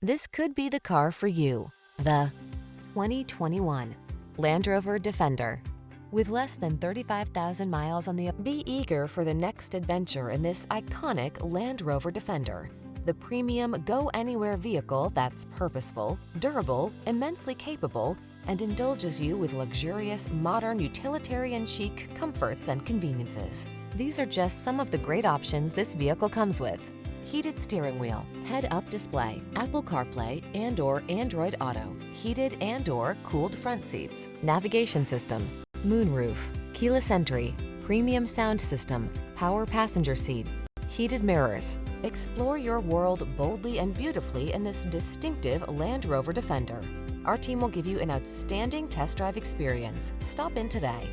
This could be the car for you. The 2021 Landrover Defender. With less than 35,000 miles on the... Be eager for the next adventure in this iconic Land Rover Defender. The premium go-anywhere vehicle that's purposeful, durable, immensely capable, and indulges you with luxurious, modern, utilitarian chic comforts and conveniences. These are just some of the great options this vehicle comes with: heated steering wheel, head-up display, Apple CarPlay and/or Android Auto, heated and/or cooled front seats, navigation system, moonroof, keyless entry, premium sound system, power passenger seat, heated mirrors. Explore your world boldly and beautifully in this distinctive Land Rover Defender. Our team will give you an outstanding test drive experience. Stop in today.